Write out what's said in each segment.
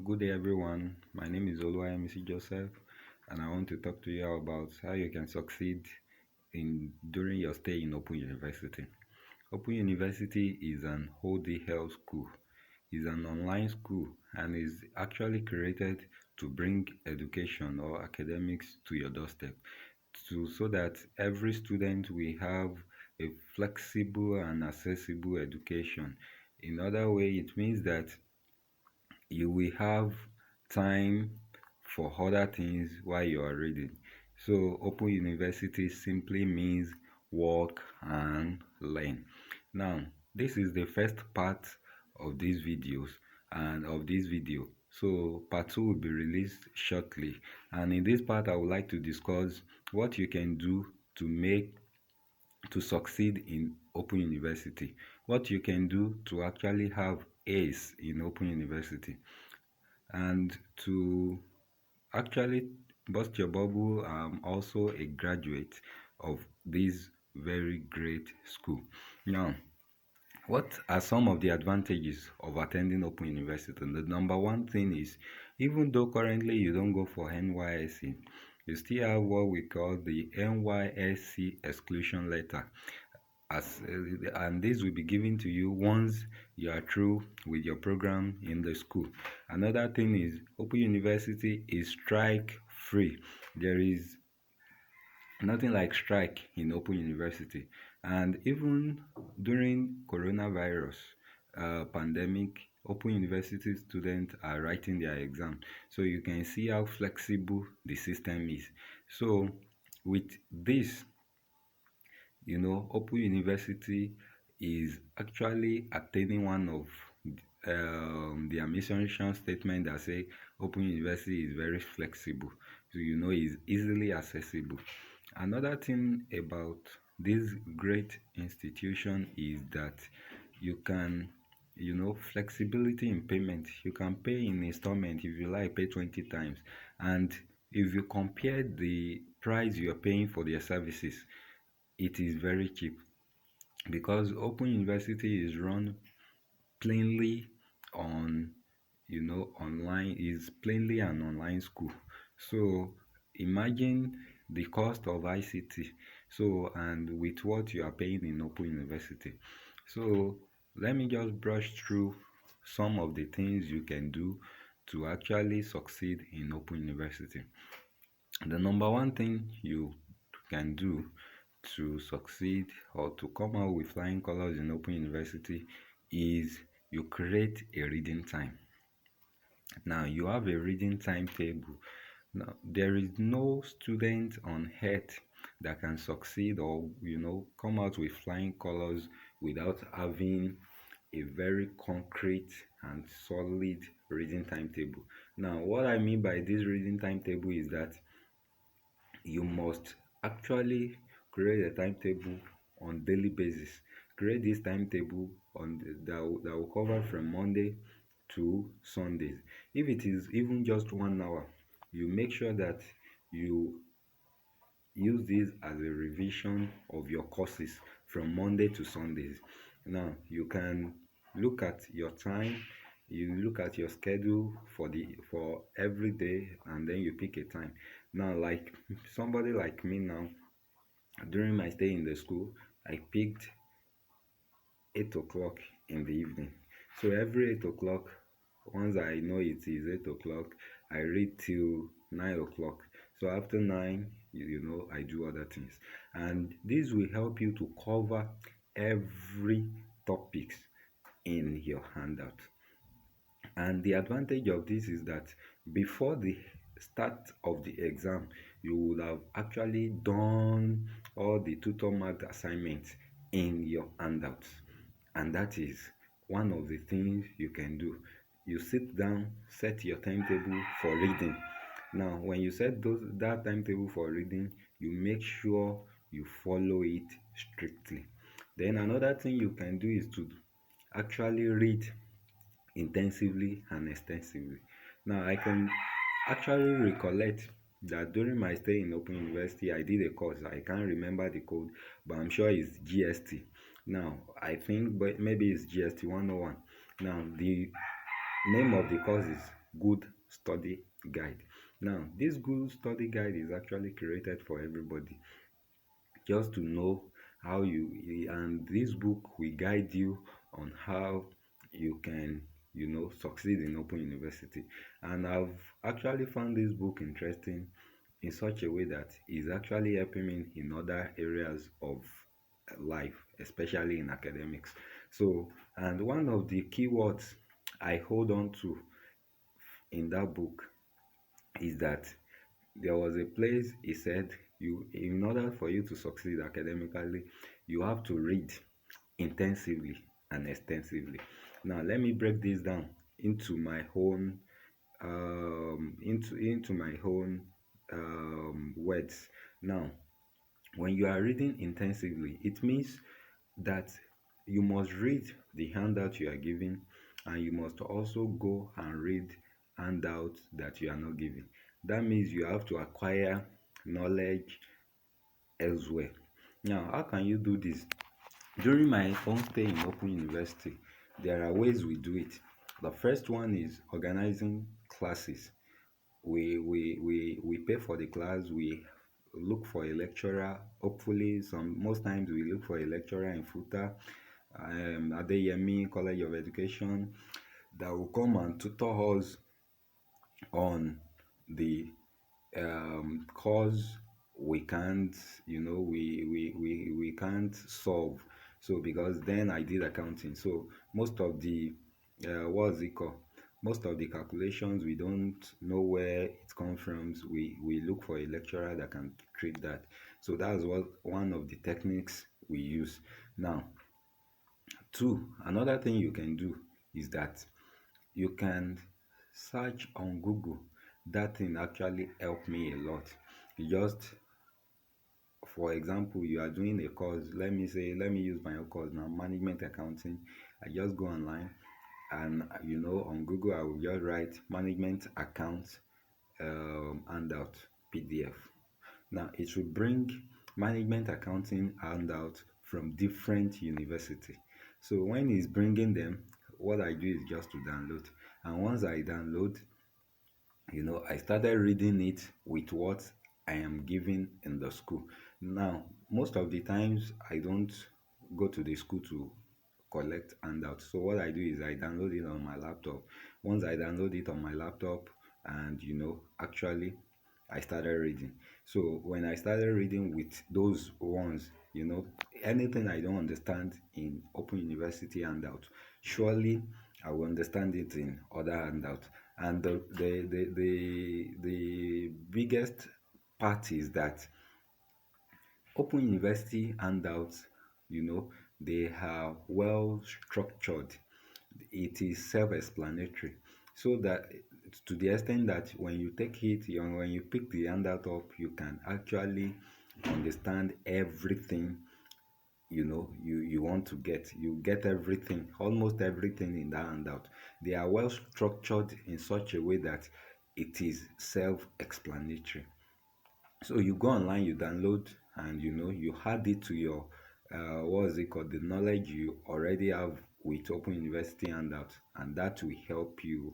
Good day, everyone. My name is Oluwayemisi Joseph, and I want to talk to you about how you can succeed in during your stay in Open University. Open University is an whole-day health school. It's an online school and is actually created to bring education or academics to your doorstep, so that every student will have a flexible and accessible education. In other way, it means that you will have time for other things while you are reading. So open university simply means work and learn. Now, this is the first part of these videos and of this video. So part 2 will be released shortly. And in this part, I would like to discuss what you can do to succeed in Open University, what you can do to actually have A's in Open University, and to actually bust your bubble. I'm also a graduate of this very great school. Now, what are some of the advantages of attending Open University? The number one thing is, even though currently you don't go for NYSC, you still have what we call the NYSC exclusion letter, and this will be given to you once you are through with your program in the school. Another thing is, Open University is strike free. There is nothing like strike in Open University. And even during coronavirus pandemic, Open University students are writing their exam. So you can see how flexible the system is. So with this, Open University is actually attaining one of their mission statement that say Open University is very flexible, so is easily accessible. Another thing about this great institution is that you can, flexibility in payment. You can pay in installment if you like, pay 20 times, and if you compare the price you are paying for their services, it is very cheap, because Open University is run plainly on, online, is plainly an online school. So imagine the cost of ICT, so, and with what you are paying in Open University. So let me just brush through some of the things you can do to actually succeed in Open University. The number one thing you can do to succeed or to come out with flying colors in Open University is you create a reading time. Now, you have a reading timetable. Now, there is no student on earth that can succeed or, come out with flying colors without having a very concrete and solid reading timetable. Now, what I mean by this reading timetable is that you must actually create a timetable on daily basis. Create this timetable that will cover from Monday to Sundays. If it is even just 1 hour, you make sure that you use this as a revision of your courses from Monday to Sundays. Now you can look at your time, you look at your schedule for every day, and then you pick a time. Now, like somebody like me now, during my stay in the school, I picked 8 o'clock in the evening. So every 8 o'clock, once I know it is 8 o'clock, I read till 9 o'clock. So after nine, I do other things, and this will help you to cover every topics in your handout. And the advantage of this is that before the start of the exam, you would have actually done all the tutor marked assignments in your handouts. And that is one of the things you can do. You sit down, set your timetable for reading. Now, when you set that timetable for reading, you make sure you follow it strictly. Then another thing you can do is to actually read intensively and extensively. Now, I can actually recollect that during my stay in Open University, I did a course. I can't remember the code, but I'm sure it's GST. Now, but maybe it's GST 101. Now, the name of the course is good study guide. Now, this good study guide is actually created for everybody, just to know how you, and this book will guide you on how you can, succeed in open university. And I've actually found this book interesting in such a way that it's actually helping me in other areas of life, especially in academics. So, and one of the keywords I hold on to in that book is that there was a place he said, you, in order for you to succeed academically, you have to read intensively and extensively. Now let me break this down into my own into my own words. Now, when you are reading intensively, it means that you must read the handout you are given, and you must also go and read handouts that you are not given. That means you have to acquire knowledge elsewhere. Now, how can you do this? During my own stay in Open University, there are ways we do it. The first one is organizing classes. We pay for the class, we look for a lecturer. Hopefully, most times we look for a lecturer in Futa, Adeyemi College of Education, that will come and tutor us on the cause we can't, we can't solve. So because then I did accounting, so most of the what's it called, most of the calculations we don't know where it comes from. So we look for a lecturer that can treat that. So that's what one of the techniques we use. Now, two, another thing you can do is that you can search on Google. That thing actually helped me a lot. You just, for example, you are doing a course, let me use my own course now, management accounting. I just go online, and on Google I will just write management account handout PDF. Now it will bring management accounting handout from different university. So when it's bringing them, what I do is just to download. And once I download, I started reading it with what I am given in the school. Now, most of the times I don't go to the school to collect handouts. So what I do is I download it on my laptop. Once I download it on my laptop, and actually I started reading. So when I started reading with those ones, anything I don't understand in Open University handout, surely I will understand it in other handouts. And the biggest part is that Open University handouts, they are well structured. It is self-explanatory, so that to the extent that when you take it, when you pick the handout up, you can actually understand everything. You want to get, you get everything, almost everything in that handout. They are well structured in such a way that it is self-explanatory. So you go online, you download, and you add it to your what is it called, the knowledge you already have with Open University handout, and that will help you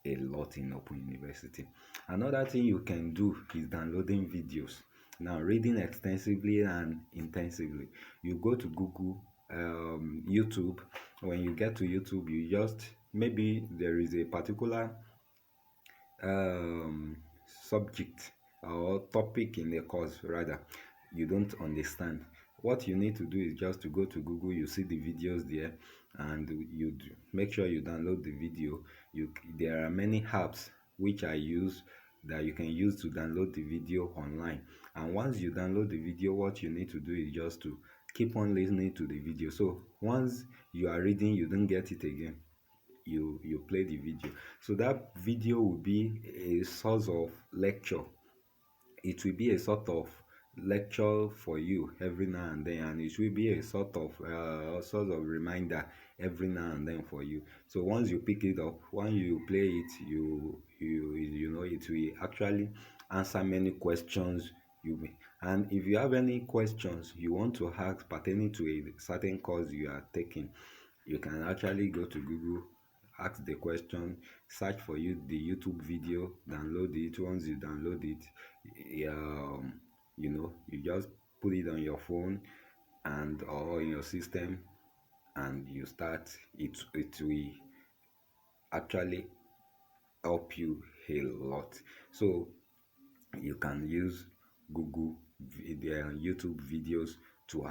a lot in Open University. Another thing you can do is downloading videos. Now, reading extensively and intensively, you go to Google, YouTube. When you get to YouTube, you just, maybe there is a particular um, subject or topic in the course, rather, you don't understand. What you need to do is just to go to Google, you see the videos there, and make sure you download the video. There are many apps which I use, that you can use to download the video online. And once you download the video, what you need to do is just to keep on listening to the video. So once you are reading, you don't get it again, you play the video. So that video will be a source of lecture. It will be a sort of lecture for you every now and then, and it will be a sort of reminder every now and then for you. So once you pick it up, when you play it, it will actually answer many questions you may. And if you have any questions you want to ask pertaining to a certain course you are taking, you can actually go to Google ask the question, search for you the YouTube video, download it. Once you download it, you just put it on your phone and or in your system, and you start it. It will actually help you a lot. So you can use Google YouTube videos to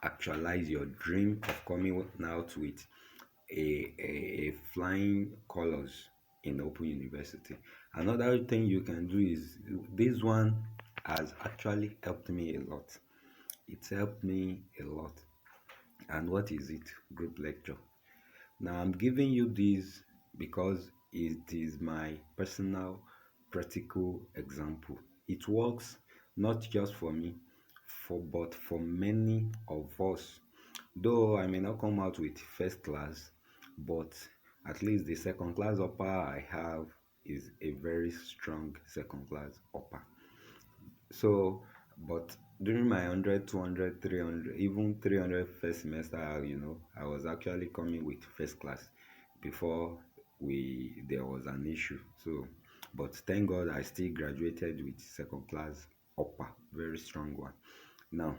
actualize your dream of coming out with a flying colors in Open University. Another thing you can do is this one has actually helped me a lot. It's helped me a lot. And what is it? Group lecture. Now I'm giving you this because it is my personal practical example. It works not just for me, but for many of us. Though I may not come out with first class, but at least the second class upper I have is a very strong second class upper. So, but during my 100, 200, 300, even 300 first semester, I was actually coming with first class before we there was an issue. So, but thank God I still graduated with second class upper, very strong one. Now,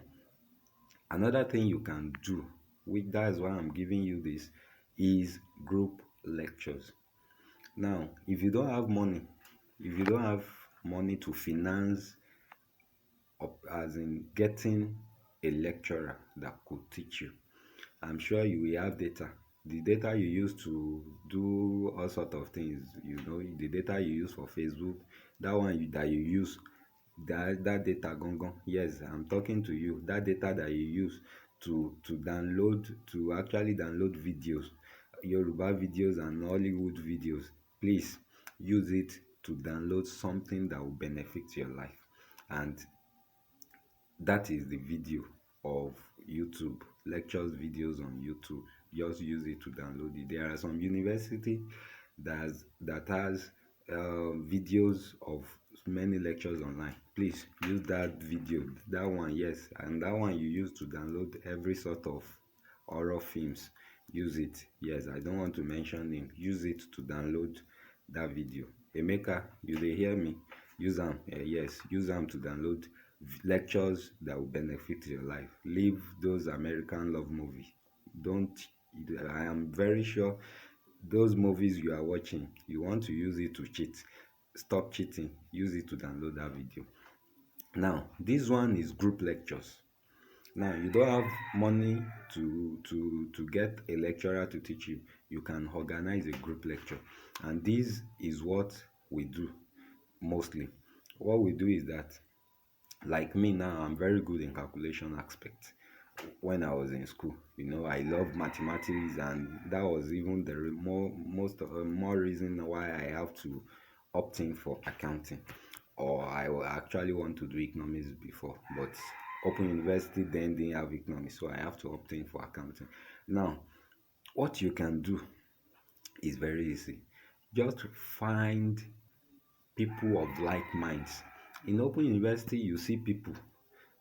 another thing you can do, which that's why I'm giving you this, is group lectures. Now, if you don't have money to finance up as in getting a lecturer that could teach you, I'm sure you will have data. The data you use to do all sort of things, the data you use for Facebook, that you use, that data gone gone. Yes, I'm talking to you. That data that you use to actually download videos, Yoruba videos and Hollywood videos, please use it to download something that will benefit your life. And that is the video of YouTube lectures videos on YouTube. Just use it to download it. There are some university that has videos of many lectures online. Please use that video, that one, yes, and that one you use to download every sort of horror films. Use it. Yes, I don't want to mention name. Use it to download that video. Emeka, you dey hear me? Use am. Yes, use am to download lectures that will benefit your life. Leave those American love movie. Don't. I am very sure those movies you are watching, you want to use it to cheat. Stop cheating. Use it to download that video. Now, this one is group lectures. Now, you don't have money to get a lecturer to teach you. You can organize a group lecture, and this is what we do mostly. What we do is that, like me now, I'm very good in calculation aspect. When I was in school, I love mathematics, and that was even the more reason why I have to opt in for accounting, or actually want to do economics before, but Open University then didn't have economics, so I have to opt in for accounting. Now, what you can do is very easy. Just find people of like minds. In Open University, you see people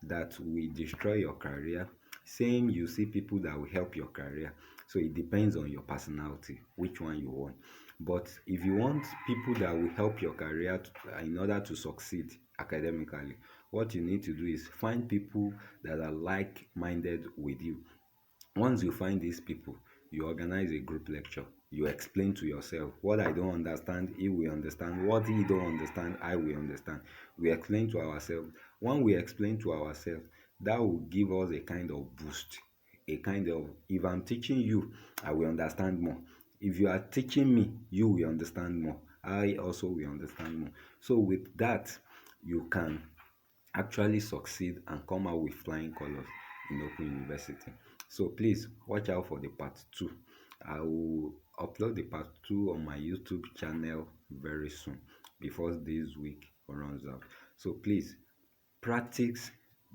that will destroy your career. Same, you see people that will help your career. So it depends on your personality, which one you want. But if you want people that will help your career in order to succeed academically, what you need to do is find people that are like-minded with you. Once you find these people, you organize a group lecture. You explain to yourself what I don't understand, he will understand. What he don't understand, I will understand. We explain to ourselves. When we explain to ourselves, that will give us a kind of boost. A kind of, if I'm teaching you, I will understand more. If you are teaching me, you will understand more. I also will understand more. So with that, you can actually succeed and come out with flying colors in Open University. So please watch out for the part 2. I will upload the part 2 on my YouTube channel very soon, before this week runs out. So please practice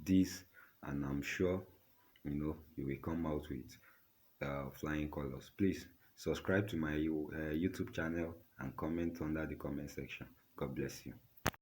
this, and I'm sure you will come out with flying colors. Please subscribe to my YouTube channel and comment under the comment section. God bless you.